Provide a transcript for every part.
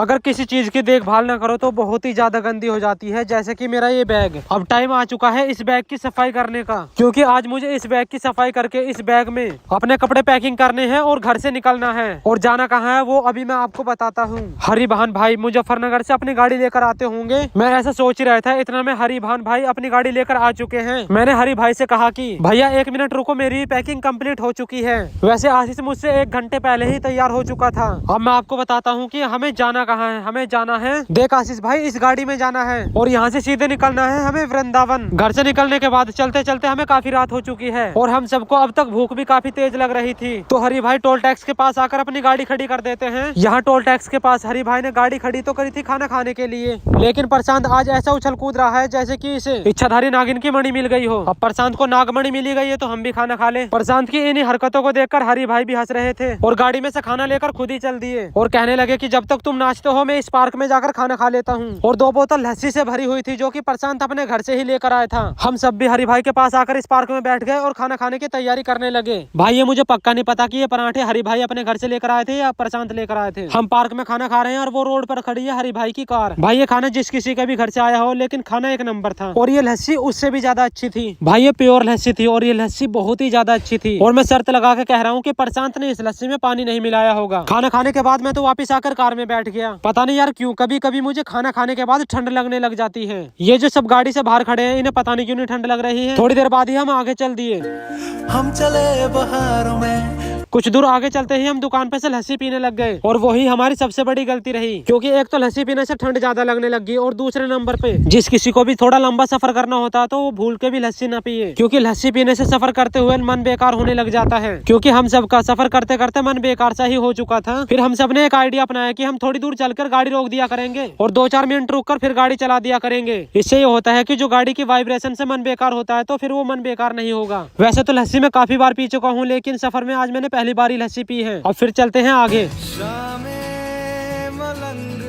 अगर किसी चीज की देखभाल ना करो तो बहुत ही ज्यादा गंदी हो जाती है, जैसे कि मेरा ये बैग। अब टाइम आ चुका है इस बैग की सफाई करने का, क्योंकि आज मुझे इस बैग की सफाई करके इस बैग में अपने कपड़े पैकिंग करने हैं और घर से निकलना है। और जाना कहाँ है वो अभी मैं आपको बताता हूँ। हरि भान भाई मुजफ्फरनगर से अपनी गाड़ी लेकर आते होंगे, मैं ऐसा सोच ही रहा था। इतना में हरि भान भाई अपनी गाड़ी लेकर आ चुके हैं। मैंने हरि भाई से कहा कि भैया 1 मिनट रुको, मेरी पैकिंग कंप्लीट हो चुकी है। वैसे आशीष मुझसे 1 घंटे पहले ही तैयार हो चुका था। अब मैं आपको बताता हूँ कि हमें जाना कहाँ है। हमें जाना है, देख आशीष भाई, इस गाड़ी में जाना है और यहाँ से सीधे निकलना है हमें वृंदावन। घर से निकलने के बाद चलते चलते हमें काफी रात हो चुकी है और हम सबको अब तक भूख भी काफी तेज लग रही थी। तो हरि भाई टोल टैक्स के पास आकर अपनी गाड़ी खड़ी कर देते हैं। यहाँ टोल टैक्स के पास हरि भाई ने गाड़ी खड़ी तो करी थी खाना खाने के लिए, लेकिन प्रशांत आज ऐसा उछल कूद रहा है जैसे कि इसे इच्छाधारी नागिन की मणि मिल गई हो। अब प्रशांत को नागमणि मिली गई है तो हम भी खाना खा ले। प्रशांत की इन्हीं हरकतों को देखकर हरि भाई भी हंस रहे थे और गाड़ी में से खाना लेकर खुद ही चल दिए और कहने लगे कि जब तक तुम नाचते हो मैं इस पार्क में जाकर खाना खा लेता हूँ। और 2 बोतल लस्सी से भरी हुई थी जो कि प्रशांत अपने घर से ही लेकर आया था। हम सब भी हरि भाई के पास आकर इस पार्क में बैठ गए और खाना खाने की तैयारी करने लगे। भाई ये मुझे पक्का नहीं पता कि ये पराठे हरि भाई अपने घर से लेकर आए थे या प्रशांत लेकर आए थे। हम पार्क में खाना खा रहे हैं और वो रोड पर खड़ी है हरि भाई की कार। भाई ये खाना जिस किसी के भी घर से आया हो, लेकिन खाना 1 नंबर था और ये लस्सी उससे भी ज्यादा अच्छी थी। भाई ये प्योर लस्सी थी और ये लस्सी बहुत ही ज्यादा अच्छी थी। और मैं शर्त लगा के कह रहा हूँ कि प्रशांत ने इस लस्सी में पानी नहीं मिलाया होगा। खाना खाने के बाद मैं तो वापस आकर कार में बैठ गया। पता नहीं यार क्यों कभी कभी मुझे खाना खाने के बाद ठंड लगने लग जाती है। ये जो सब गाड़ी से बाहर खड़े हैं इन्हें पता नहीं क्यों नहीं ठंड लग रही है। थोड़ी देर बाद ही हम आगे चल दिए। हम चले बहारों में। कुछ दूर आगे चलते ही हम दुकान पे से लस्सी पीने लग गए और वही हमारी सबसे बड़ी गलती रही, क्योंकि एक तो लस्सी पीने से ठंड ज्यादा लगने लगी और दूसरे नंबर पे जिस किसी को भी थोड़ा लंबा सफर करना होता है तो वो भूल के भी लस्सी ना पिए, क्योंकि लस्सी पीने से सफर करते हुए मन बेकार होने लग जाता है। क्योंकि हम सबका सफर करते करते मन बेकार सा ही हो चुका था। फिर हम सब ने एक आइडिया अपनाया कि हम थोड़ी दूर चलकर गाड़ी रोक दिया करेंगे और 2-4 मिनट रुक कर फिर गाड़ी चला दिया करेंगे। इससे ये होता है कि जो गाड़ी की वाइब्रेशन से मन बेकार होता है तो फिर वो मन बेकार नहीं होगा। वैसे तो लस्सी में काफी बार पी चुका हूँ, लेकिन सफर में आज मैंने पहली बार ही लस्सी पी है। अब फिर चलते हैं आगे।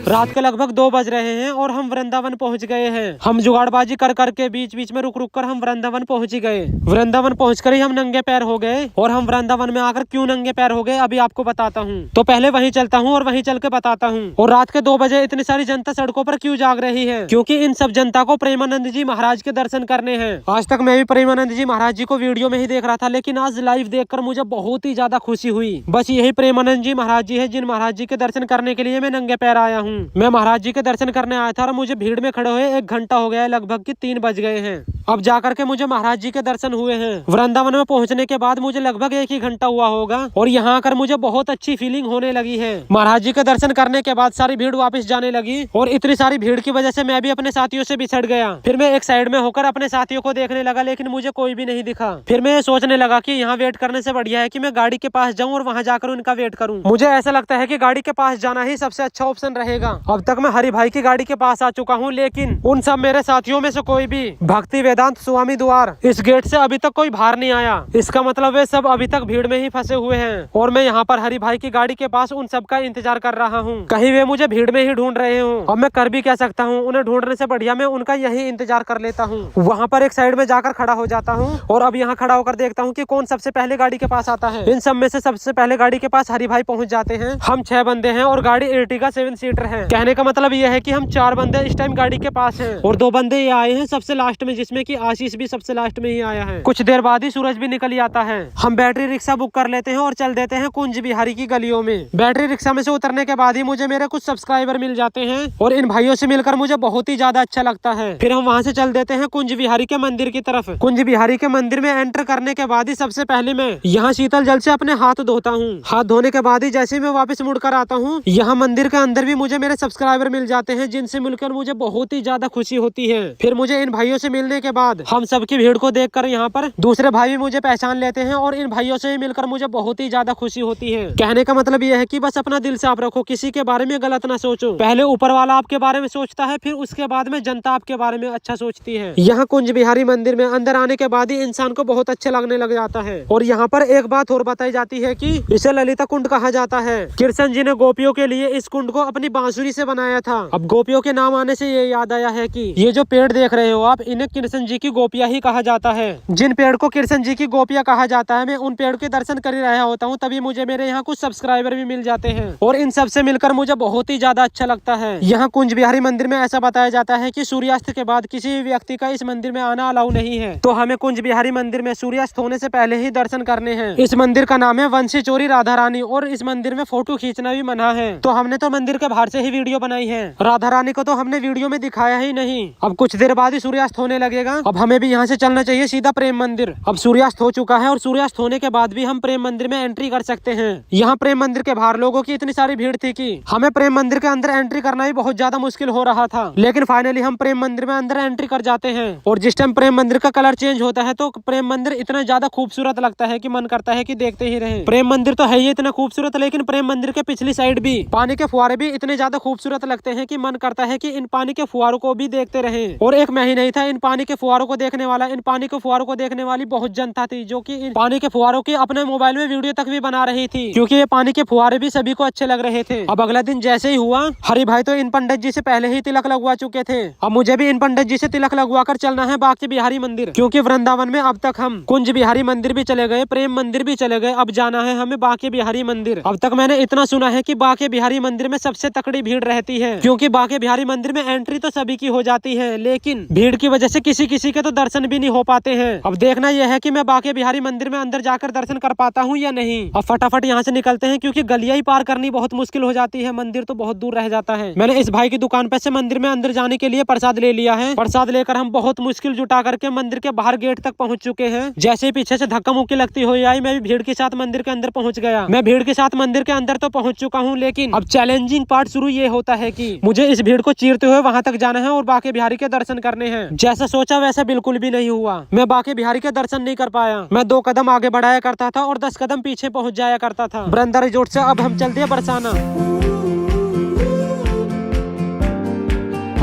रात के लगभग 2 बज रहे हैं और हम वृंदावन पहुंच गए हैं। हम जुगाड़बाजी कर करके बीच बीच में रुक रुक कर हम वृंदावन पहुंच ही गए। वृंदावन पहुंचकर ही हम नंगे पैर हो गए और हम वृंदावन में आकर क्यों नंगे पैर हो गए अभी आपको बताता हूँ। तो पहले वहीं चलता हूँ और वहीं चल के बताता हूँ। और रात के 2 बजे इतनी सारी जनता सड़कों पर क्यों जाग रही है? क्योंकि इन सब जनता को प्रेमानंद जी महाराज के दर्शन करने हैं। आज तक मैं भी प्रेमानंद जी महाराज जी को वीडियो में ही देख रहा था, लेकिन आज लाइव देखकर मुझे बहुत ही ज्यादा खुशी हुई। बस यही प्रेमानंद जी महाराज जी है जिन महाराज जी के दर्शन करने के लिए मैं नंगे पैर आया हूँ। मैं महाराज जी के दर्शन करने आया था और मुझे भीड़ में खड़े हुए 1 घंटा हो गया है, लगभग कि 3 बज गए हैं। अब जाकर के मुझे महाराज जी के दर्शन हुए हैं। वृंदावन में पहुंचने के बाद मुझे लगभग 1 ही घंटा हुआ होगा और यहाँ आकर मुझे बहुत अच्छी फीलिंग होने लगी है। महाराज जी के दर्शन करने के बाद सारी भीड़ वापस जाने लगी और इतनी सारी भीड़ की वजह से मैं भी अपने साथियों से बिछड़ गया। फिर मैं एक साइड में होकर अपने साथियों को देखने लगा, लेकिन मुझे कोई भी नहीं दिखा। फिर मैं सोचने लगा कि यहाँ वेट करने से बढ़िया है कि मैं गाड़ी के पास जाऊँ और वहाँ जाकर उनका वेट करूँ। मुझे ऐसा लगता है कि गाड़ी के पास जाना ही सबसे अच्छा ऑप्शन रहेगा। अब तक मैं हरि भाई की गाड़ी के पास आ चुका हूँ, लेकिन उन सब मेरे साथियों में से कोई भी भक्ति वेदांत स्वामी द्वार इस गेट से अभी तक कोई बाहर नहीं आया। इसका मतलब वे सब अभी तक भीड़ में ही फंसे हुए हैं और मैं यहाँ पर हरि भाई की गाड़ी के पास उन सब का इंतजार कर रहा हूँ। कहीं वे मुझे भीड़ में ही ढूंढ रहे हूँ। अब मैं कर भी क्या सकता हूँ, उन्हें ढूंढने से बढ़िया मैं उनका यही इंतजार कर लेता हूँ। वहाँ पर एक साइड में जाकर खड़ा हो जाता हूँ और अब यहाँ खड़ा होकर देखता हूँ कि कौन सबसे पहले गाड़ी के पास आता है। इन सब में से सबसे पहले गाड़ी के पास हरि भाई पहुँच जाते हैं। हम 6 बंदे हैं और गाड़ी एर्टिगा 7 सीटर है। कहने का मतलब यह है कि हम 4 बंदे इस टाइम गाड़ी के पास हैं और 2 बंदे ये आए हैं सबसे लास्ट में, जिसमें कि आशीष भी सबसे लास्ट में ही आया है। कुछ देर बाद ही सूरज भी निकल आता है। हम बैटरी रिक्शा बुक कर लेते हैं और चल देते हैं कुंज बिहारी की गलियों में। बैटरी रिक्शा में से उतरने के बाद ही मुझे मेरे कुछ सब्सक्राइबर मिल जाते हैं और इन भाइयों से मिलकर मुझे बहुत ही ज्यादा अच्छा लगता है। फिर हम वहाँ से चल देते हैं कुंज बिहारी के मंदिर की तरफ। कुंज बिहारी के मंदिर में एंटर करने के बाद ही सबसे पहले मैं यहाँ शीतल जल से अपने हाथ धोता हूँ। हाथ धोने के बाद ही जैसे मैं वापस मुड़कर आता हूँ, यहाँ मंदिर के अंदर भी मुझे मेरे सब्सक्राइबर मिल जाते हैं, जिनसे मिलकर मुझे बहुत ही ज्यादा खुशी होती है। फिर मुझे इन भाइयों से मिलने के बाद हम सबकी भीड़ को देखकर यहाँ पर दूसरे भाई भी मुझे पहचान लेते हैं और इन भाइयों से मिलकर मुझे बहुत ही ज्यादा खुशी होती है। कहने का मतलब यह है कि बस अपना दिल साफ रखो, किसी के बारे में गलत ना सोचो। पहले ऊपर वाला आपके बारे में सोचता है, फिर उसके बाद में जनता आपके बारे में अच्छा सोचती है। यहाँ कुंज बिहारी मंदिर में अंदर आने के बाद ही इंसान को बहुत अच्छा लगने लग जाता है। और यहाँ पर एक बात और बताई जाती है कि इसे ललिता कुंड कहा जाता है। कृष्ण जी ने गोपियों के लिए इस कुंड को अपनी बांसुरी बांसुरी से बनाया था। अब गोपियों के नाम आने से ये याद आया है कि ये जो पेड़ देख रहे हो आप, इन्हें कृष्ण जी की गोपियां ही कहा जाता है। जिन पेड़ को कृष्ण जी की गोपियां कहा जाता है, मैं उन पेड़ के दर्शन कर ही रहा होता हूँ, तभी मुझे मेरे यहाँ कुछ सब्सक्राइबर भी मिल जाते हैं और इन सब से मिलकर मुझे बहुत ही ज्यादा अच्छा लगता है। यहाँ कुंज बिहारी मंदिर में ऐसा बताया जाता है कि सूर्यास्त के बाद किसी भी व्यक्ति का इस मंदिर में आना अलाउ नहीं है, तो हमें कुंज बिहारी मंदिर में सूर्यास्त होने से पहले ही दर्शन करने हैं। इस मंदिर का नाम है वंशी चोरी राधा रानी और इस मंदिर में फोटो खींचना भी मना है, तो हमने तो मंदिर के बाहर से ही वीडियो बनाई है। राधा रानी को तो हमने वीडियो में दिखाया ही नहीं। अब कुछ देर बाद ही सूर्यास्त होने लगेगा। अब हमें भी यहाँ से चलना चाहिए सीधा प्रेम मंदिर। अब सूर्यास्त हो चुका है और सूर्यास्त होने के बाद भी हम प्रेम मंदिर में एंट्री कर सकते हैं। यहाँ प्रेम मंदिर के बाहर लोगों की इतनी सारी भीड़ थी कि हमें प्रेम मंदिर के अंदर एंट्री करना भी बहुत ज्यादा मुश्किल हो रहा था, लेकिन फाइनली हम प्रेम मंदिर में अंदर एंट्री कर जाते हैं। और जिस टाइम प्रेम मंदिर का कलर चेंज होता है तो प्रेम मंदिर इतना ज्यादा खूबसूरत लगता है कि मन करता है कि देखते ही रहें। प्रेम मंदिर तो है ही इतना खूबसूरत, लेकिन प्रेम मंदिर के पिछली साइड भी पानी के फुहारे भी इतने ज्यादा खूबसूरत लगते हैं कि मन करता है कि इन पानी के फुहारों को भी देखते रहें। और एक मैं ही नहीं था इन पानी के फुहारों को देखने वाला, इन पानी के फुहारों को देखने वाली बहुत जनता थी जो कि इन पानी के फुहारों की अपने मोबाइल में वीडियो तक भी बना रही थी, क्योंकि ये पानी के फुहारे भी सभी को अच्छे लग रहे थे। अब अगला दिन जैसे ही हुआ, हरि भाई तो इन पंडित जी से पहले ही तिलक लगवा चुके थे। अब मुझे भी इन पंडित जी से तिलक लगवा कर चलना है बांके बिहारी मंदिर, क्योंकि वृंदावन में अब तक हम कुंज बिहारी मंदिर भी चले गए, प्रेम मंदिर भी चले गए, अब जाना है हमें बांके बिहारी मंदिर। अब तक मैंने इतना सुना है कि बांके बिहारी मंदिर में सबसे तकड़ी भीड़ रहती है, क्योंकि बांके बिहारी मंदिर में एंट्री तो सभी की हो जाती है, लेकिन भीड़ की वजह से किसी किसी के तो दर्शन भी नहीं हो पाते हैं। अब देखना यह है कि मैं बांके बिहारी मंदिर में अंदर जाकर दर्शन कर पाता हूँ या नहीं। अब फटाफट यहाँ से निकलते हैं, क्योंकि गलियां ही पार करनी बहुत मुश्किल हो जाती है, मंदिर तो बहुत दूर रह जाता है। मैंने इस भाई की दुकान पे से मंदिर में अंदर जाने के लिए प्रसाद ले लिया है। प्रसाद लेकर हम बहुत मुश्किल जुटा करके मंदिर के बाहर गेट तक पहुंच चुके हैं। जैसे ही पीछे से धक्का मुक्की लगती हुई आई, मैं भी भीड़ के साथ मंदिर के अंदर पहुंच गया। मैं भीड़ के साथ मंदिर के अंदर तो पहुंच चुका हूं, लेकिन अब चैलेंजिंग पार्ट शुरू ये होता है कि मुझे इस भीड़ को चीरते हुए वहां तक जाना है और बांके बिहारी के दर्शन करने हैं। जैसा सोचा वैसा बिल्कुल भी नहीं हुआ। मैं बांके बिहारी के दर्शन नहीं कर पाया। मैं 2 कदम आगे बढ़ाया करता था और 10 कदम पीछे पहुंच जाया करता था। वृंदा रिजोर्ट से अब हम चलते हैं बरसाना।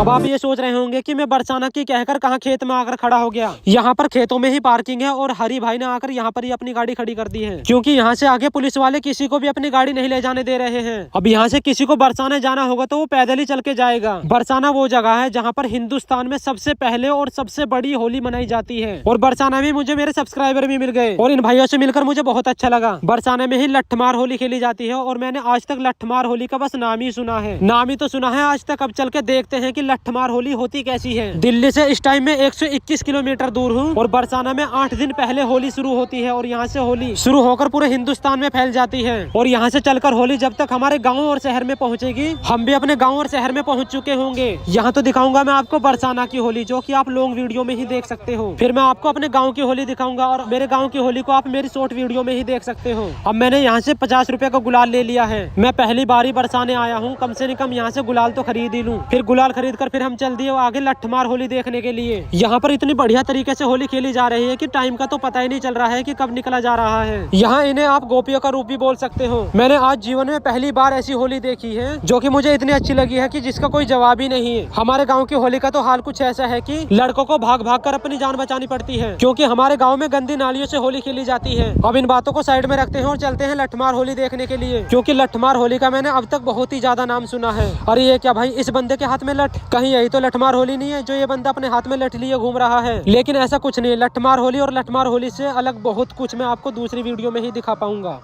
अब आप ये सोच रहे होंगे कि मैं बरसाना की कहकर कहाँ खेत में आकर खड़ा हो गया। यहाँ पर खेतों में ही पार्किंग है और हरी भाई ने आकर यहाँ पर ही अपनी गाड़ी खड़ी कर दी है, क्योंकि यहाँ से आगे पुलिस वाले किसी को भी अपनी गाड़ी नहीं ले जाने दे रहे हैं। अब यहाँ से किसी को बरसाना जाना होगा तो वो पैदल ही चल के जाएगा। बरसाना वो जगह है जहाँ पर हिंदुस्तान में सबसे पहले और सबसे बड़ी होली मनाई जाती है। और बरसाना में मुझे मेरे सब्सक्राइबर भी मिल गए और इन भाइयों से मिलकर मुझे बहुत अच्छा लगा। बरसाना में ही लठमार होली खेली जाती है और मैंने आज तक लठमार होली का बस नाम ही सुना है, नाम ही तो सुना है आज तक। अब चल के देखते हैं कि लठमार होली होती कैसी है। दिल्ली से इस टाइम में 121 किलोमीटर दूर हूँ और बरसाना में 8 दिन पहले होली शुरू होती है और यहाँ से होली शुरू होकर पूरे हिंदुस्तान में फैल जाती है। और यहाँ से चलकर होली जब तक हमारे गाँव और शहर में पहुँचेगी, हम भी अपने गाँव और शहर में पहुँच चुके होंगे। यहाँ तो दिखाऊंगा मैं आपको बरसाना की होली, जो कि आप लॉन्ग वीडियो में ही देख सकते हो। फिर मैं आपको अपने गाँव की होली दिखाऊंगा और मेरे गाँव की होली को आप मेरी शॉर्ट वीडियो में ही देख सकते हो। अब मैंने यहाँ से 50 रुपए का गुलाल ले लिया है। मैं पहली बारी बरसाने आया हूँ, कम से कम यहाँ से गुलाल तो खरीद ही लूँ। फिर गुलाल खरीद कर फिर हम चल दिए आगे लठमार होली देखने के लिए। यहाँ पर इतनी बढ़िया तरीके से होली खेली जा रही है कि टाइम का तो पता ही नहीं चल रहा है कि कब निकला जा रहा है। यहाँ इन्हें आप गोपियों का रूप भी बोल सकते हो। मैंने आज जीवन में पहली बार ऐसी होली देखी है जो कि मुझे इतनी अच्छी लगी है कि जिसका कोई जवाब ही नहीं है। हमारे गाँव की होली का तो हाल कुछ ऐसा है कि लड़कों को भाग भाग कर अपनी जान बचानी पड़ती है, क्योंकि हमारे गाँव में गंदी नालियों से होली खेली जाती है। अब इन बातों को साइड में रखते हैं और चलते हैं लठमार होली देखने के लिए, क्योंकि लठमार होली का मैंने अब तक बहुत ही ज्यादा नाम सुना है। अरे ये क्या भाई, इस बंदे के हाथ में लठ, कहीं यही तो लठमार होली नहीं है जो ये बंदा अपने हाथ में लठ लिए घूम रहा है? लेकिन ऐसा कुछ नहीं है। लठमार होली और लठमार होली से अलग बहुत कुछ मैं आपको दूसरी वीडियो में ही दिखा पाऊंगा।